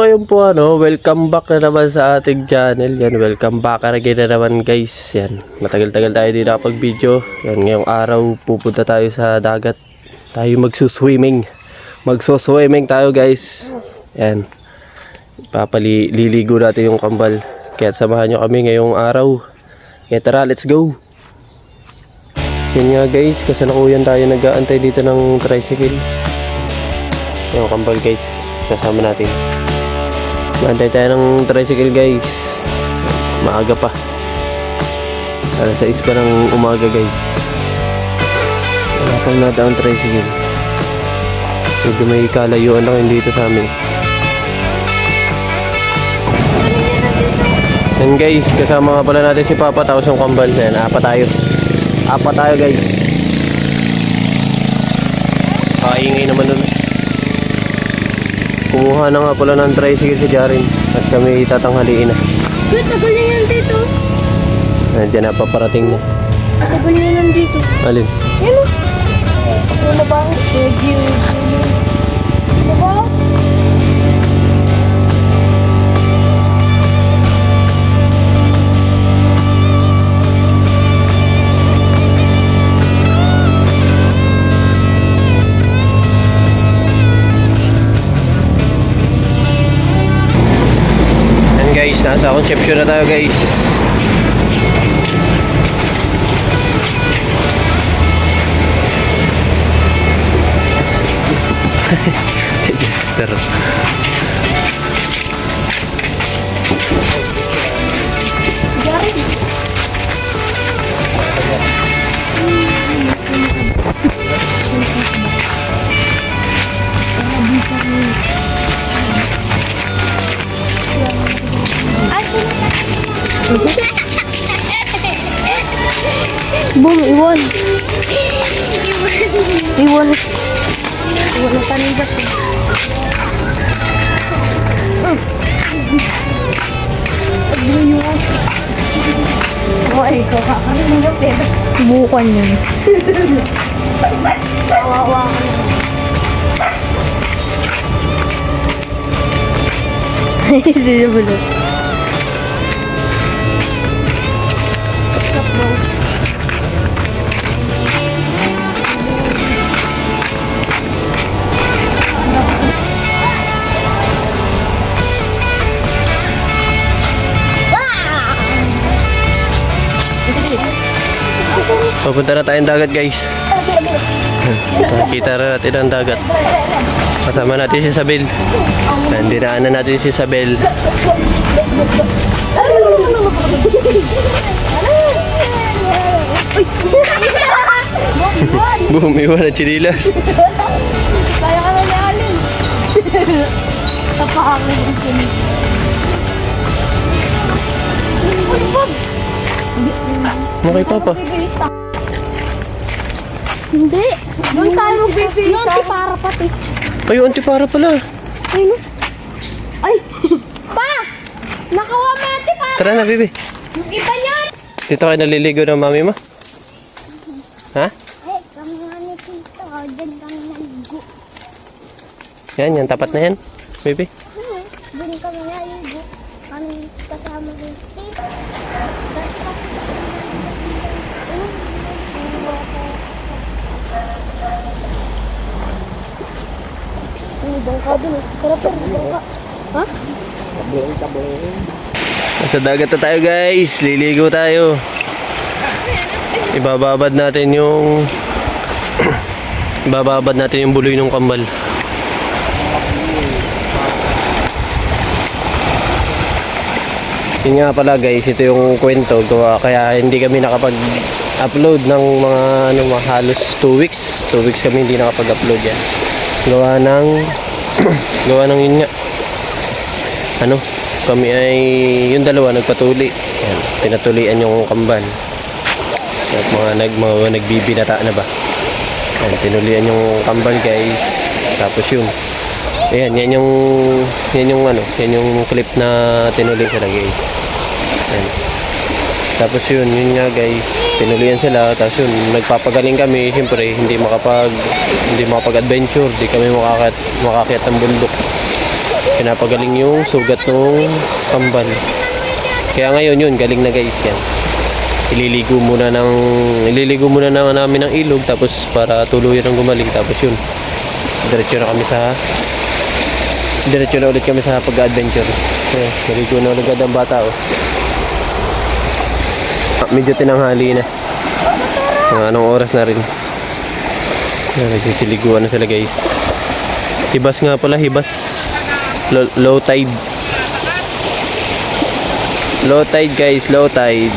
ayun po welcome back na naman sa ating channel. Yan, welcome back again na naman guys. Yan, matagal-tagal tayo din nakapag-video. Yan, ngayong araw pupunta tayo sa dagat. Tayo magsuswimming. Magsuswimming tayo guys. Yan, liligo natin yung kambal. Kaya samahan nyo kami ngayong araw. Kaya tara, let's go. Yan nga guys, kasalukuyan tayo nag-aantay dito ng tricycle. Yung kambal guys, sasama natin. Maantay tayo ng tricycle guys. Maaga pa. Alas 6 pa ng umaga guys. Wala pang nadaang tricycle. Medyo may kalayuan na kayo dito sa amin. Yan guys, kasama nga pala natin si Papa tapos yung kambal. Yan, apat tayo guys. Kaingay naman nun. Kumuha na nga pala ng tricycle si Jarin at kami tatanghaliin na. Tagal na yan dito. Nandiyan na, paparating na. Tagal na yan dito. Alin? Yan o. Ako na ba? Medyo. Ano ba? Guys, nasa Concepcion na tayo guys. Boom, iwan. Iwan na tanibas. Ay, bukan yan. Kawawa ka na. Sila bulot. Papunta na tayong dagat guys. Kita na natin ang dagat. Kasama natin si Isabel. Dinaanan natin si Isabel. Boom, iwan na chinilas. Kaya ka na naalin. Tapahakin ang chinilas. Okay, Papa. Hindi. Doon tayo magbibisa. Yung antipara pati. Ay, yung antipara pala. Ay, no? Ay! Pa! Nakawa mo yung antipara. Tara na, Bibi. Yung iba niyan. Dito kayo naliligo ng mami mo? Ha? Ay, kami nga ni Tito. Diyan kami naligo. Yan, yan. Tapat na yan. Bibi. Diyan kami naligo. Kami kasama ni Tito. Bangka dun. Sarap yan. Bangka. Ha? Nasa dagat na tayo guys. Liligo tayo. Ibababad natin yung ibababad natin yung buloy ng kambal. Yun nga pala guys, ito yung kwento kaya hindi kami nakapag-upload ng mga halos 2 weeks. 2 weeks kami hindi nakapag-upload yan. Gawa ng yun nga. Kami ay yung dalawa nagpatuli. Yan, pinatulian yung kambal. At mga nagbibinata na ba. Yan, tinulian yung kambal guys. Tapos yun. Ayan, yan yung clip na tinuli sila guys. Yan. Tapos yun nga guys, tinulian sila. Tapos yun, nagpapagaling kami. Siyempre, hindi makapag-adventure. Hindi kami makakyat ng bundok. pinapagaling yung sugat ng kambal. Kaya ngayon yun, galing na guys yan. Ililigo muna na namin ng ilog tapos para tuluyan ng gumaling, tapos yun. Diretso na ulit kami sa pag-adventure. Naligo na ulit ang bata oh. Medyo tinanghali na. Anong oras na rin. Nagsisiliguan na sila guys. Hibas nga pala, hibas. Low tide. Low tide guys, low tide.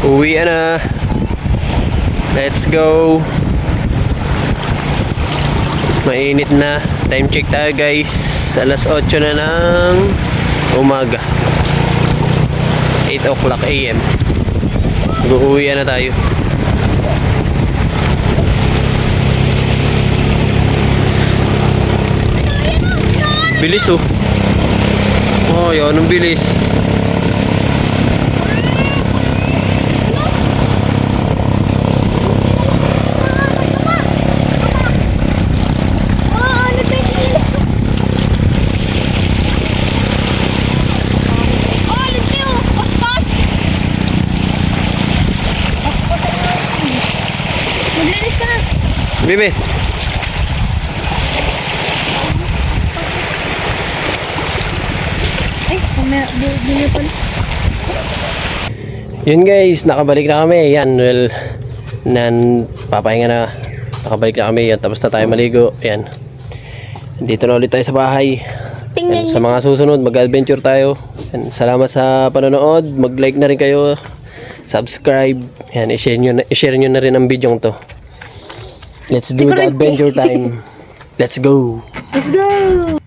Uwi na. Let's go. Mainit na. Time check tayo guys. Alas 8 na ng umaga. 8 o'clock AM. Uuwi na tayo. Bilis oh. Oh, yun ang bilis. Bibi. Ay, bumili pa. Yun guys, nakabalik na kami. Yan, well, papahinga na. Nakabalik na kami. Yan, tapos na tayo maligo. Yan. Dito na ulit tayo sa bahay. Yan, sa mga susunod, mag-adventure tayo. Yan, salamat sa panonood. Mag-like na rin kayo. Subscribe. Yan, i-share nyo na rin ang video to. Let's do the adventure time. Let's go. Let's go!